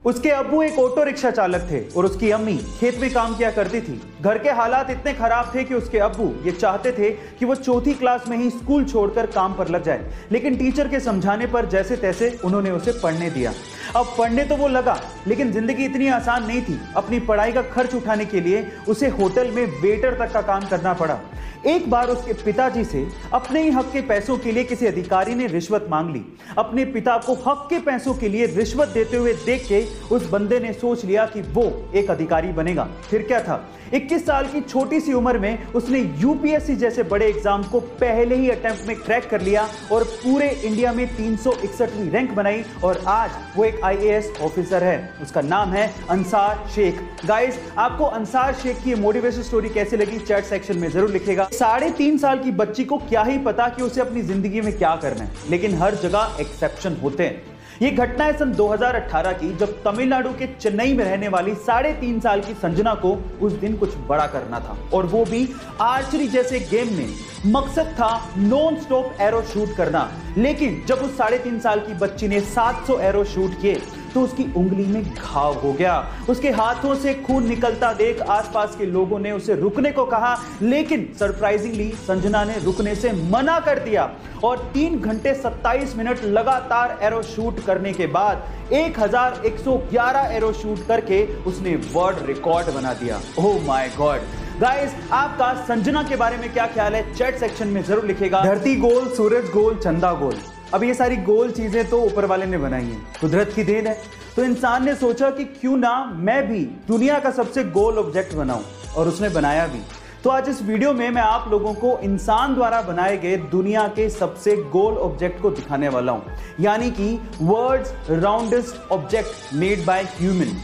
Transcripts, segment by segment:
उसके अब्बू एक ऑटो रिक्शा चालक थे और उसकी अम्मी खेत में काम किया करती थी। घर के हालात इतने खराब थे कि उसके अब्बू ये चाहते थे कि वो चौथी क्लास में ही स्कूल छोड़कर काम पर लग जाए, लेकिन टीचर के समझाने पर जैसे तैसे उन्होंने उसे पढ़ने दिया। अब पढ़ने तो वो लगा, लेकिन जिंदगी इतनी आसान नहीं थी। अपनी पढ़ाई का खर्च उठाने के लिए उसे होटल में वेटर तक का काम करना पड़ा। एक बार उसके पिताजी से अपने ही हक के पैसों के लिए किसी अधिकारी ने रिश्वत मांग ली। अपने पिता को हक के पैसों के लिए रिश्वत देते हुए देख के उस बंदे ने सोच लिया कि वो एक अधिकारी बनेगा। फिर क्या था, 21 साल की छोटी सी उम्र में उसने यूपीएससी जैसे बड़े एग्जाम को पहले ही अटेम्प्ट में क्रैक कर लिया और पूरे इंडिया में 361वीं रैंक बनाई और आज वो एक आईएएस ऑफिसर है। उसका नाम है अंसार शेख। गाइस, आपको अंसार शेख की मोटिवेशन स्टोरी कैसी लगी चैट सेक्शन में जरूर लिखिएगा। 3.5 साल की बच्ची को क्या ही पता कि उसे अपनी जिंदगी में क्या करना है, लेकिन हर जगह एक्सेप्शन होते हैं। ये घटना है सन 2018 की, जब तमिलनाडु के चेन्नई में रहने वाली 3.5 साल की संजना को उस दिन कुछ बड़ा करना था, और वो भी आर्चरी जैसे गेम में। मकसद था नॉन स्टॉप एरो शूट करना, लेकिन जब उस 3.5 साल की बच्ची ने 700 एरो शूट किए तो उसकी उंगली में घाव हो गया। उसके हाथों से खून निकलता देख आसपास के लोगों ने उसे रुकने को कहा, लेकिन सरप्राइजिंगली संजना ने रुकने से मना कर दिया और 3 घंटे 27 मिनट लगातार एरो शूट करने के बाद 1111 एरो शूट करके उसने वर्ल्ड रिकॉर्ड बना दिया। Oh my God. गाइस, आपका संजना के बारे में क्या ख्याल है चैट सेक्शन में जरूर लिखिएगा। धरती गोल, सूरज गोल, चंदा गोल। अब ये सारी गोल चीजें तो ऊपर वाले ने बनाई हैं, कुदरत की देन है। तो इंसान ने सोचा कि क्यों ना मैं भी दुनिया का सबसे गोल ऑब्जेक्ट बनाऊं, और उसने बनाया भी। तो आज इस वीडियो में मैं आप लोगों को इंसान द्वारा बनाए गए दुनिया के सबसे गोल ऑब्जेक्ट को दिखाने वाला हूं, यानी कि world's roundest object made by human.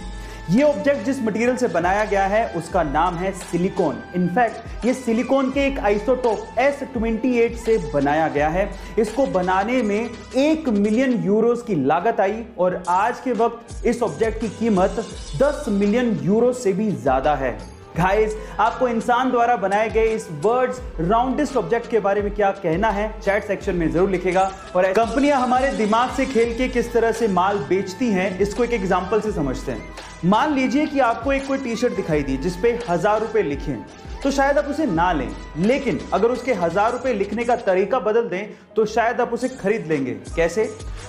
ये ऑब्जेक्ट जिस मटेरियल से बनाया गया है उसका नाम है सिलिकॉन। इनफैक्ट ये सिलिकॉन के एक आइसोटोप S28 से बनाया गया है। इसको बनाने में 1 मिलियन यूरोस की लागत आई और आज के वक्त इस ऑब्जेक्ट की कीमत 10 मिलियन यूरो से भी ज्यादा है। गाइस, आपको इंसान द्वारा बनाए गए इस वर्ल्ड्स राउंडेस्ट ऑब्जेक्ट के बारे में क्या कहना है चैट सेक्शन में जरूर लिखेगा। और कंपनियां हमारे दिमाग से खेल के किस तरह से माल बेचती हैं, इसको एक एग्जांपल से समझते हैं। मान लीजिए कि आपको एक कोई टी शर्ट दिखाई दी जिसपे 1000 रुपए लिखे हैं, तो शायद आप उसे ना लें, लेकिन अगर उसके 1000 रुपए लिखने का तरीका बदल दें तो शायद आप उसे खरीद लेंगे। कैसे?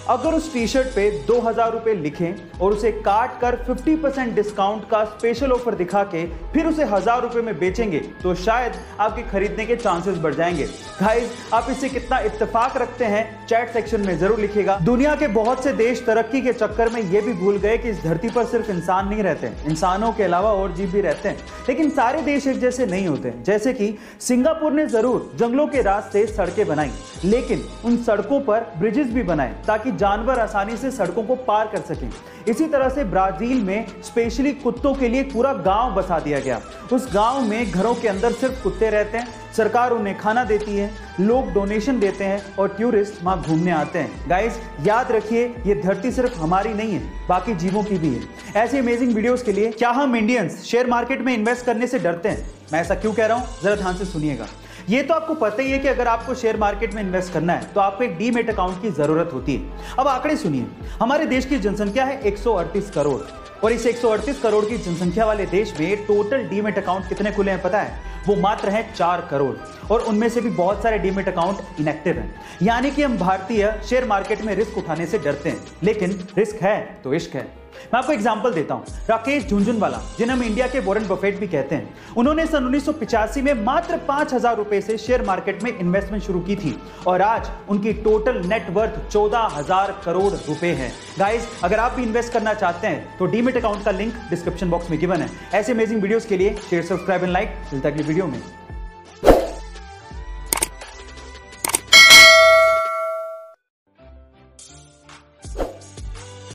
अगर उस टी शर्ट पे 2000 रुपए लिखें और उसे काट कर 50% डिस्काउंट का स्पेशल ऑफर दिखा के फिर उसे 1000 रुपए में बेचेंगे तो शायद आपके खरीदने के चांसेस बढ़ जाएंगे। गाइस, आप इससे कितना इत्तेफाक रखते हैं चैट सेक्शन में जरूर लिखिएगा। दुनिया के बहुत से देश तरक्की के चक्कर में ये भी भूल गए कि इस धरती पर सिर्फ इंसान नहीं रहते, इंसानों के अलावा और जीव भी रहते हैं, लेकिन सारे देश एक जैसे नहीं होते। जैसे कि सिंगापुर ने जरूर जंगलों के रास्ते सड़कें बनाई, लेकिन उन सड़कों पर ब्रिजेस भी बनाए ताकि जानवर आसानी से सड़कों को पार कर सकें। इसी तरह से ब्राजील में स्पेशली कुत्तों के लिए पूरा गांव बसा दिया गया। उस गांव में घरों के अंदर सिर्फ कुत्ते रहते हैं, सरकार उन्हें खाना देती है, लोग डोनेशन देते हैं और टूरिस्ट वहां घूमने आते हैं। गाइस, याद रखिए, ये धरती सिर्फ हमारी नहीं है, बाकी जीवों की भी है। ऐसे अमेजिंग वीडियोस के लिए क्या हम इंडियंस शेयर मार्केट में इन्वेस्ट करने से डरते हैं? मैं ऐसा क्यों कह रहा हूं, जरा ध्यान से सुनिएगा। ये तो आपको पता ही है कि अगर आपको शेयर मार्केट में इन्वेस्ट करना है तो आपको एक डीमैट अकाउंट की जरूरत होती है। अब आंकड़े सुनिए, हमारे देश की जनसंख्या है 138 करोड़ और इस 138 करोड़ की जनसंख्या वाले देश में टोटल डीमैट अकाउंट कितने खुले हैं पता है? वो मात्र है 4 करोड़, और उनमें से भी बहुत सारे डीमैट अकाउंट इनएक्टिव हैं। यानी कि हम भारतीय शेयर मार्केट में रिस्क उठाने से डरते हैं, लेकिन रिस्क है तो इश्क है। मैं आपको एग्जांपल देता हूं। राकेश झुनझुनवाला, जिन्हें हम इंडिया के वॉरेन बफेट भी कहते हैं, उन्होंने सन 1985 में मात्र 5000 रुपए से शेयर मार्केट में इन्वेस्टमेंट शुरू की थी और आज उनकी टोटल नेट वर्थ 14000 करोड़ रुपए है। गाइस, अगर आप भी इन्वेस्ट करना चाहते हैं तो डीमैट अकाउंट का लिंक डिस्क्रिप्शन बॉक्स में गिवन है। ऐसे अमेजिंग वीडियोस के लिए शेयर, सब्सक्राइब एंड लाइक। मिलता है अगली वीडियो में।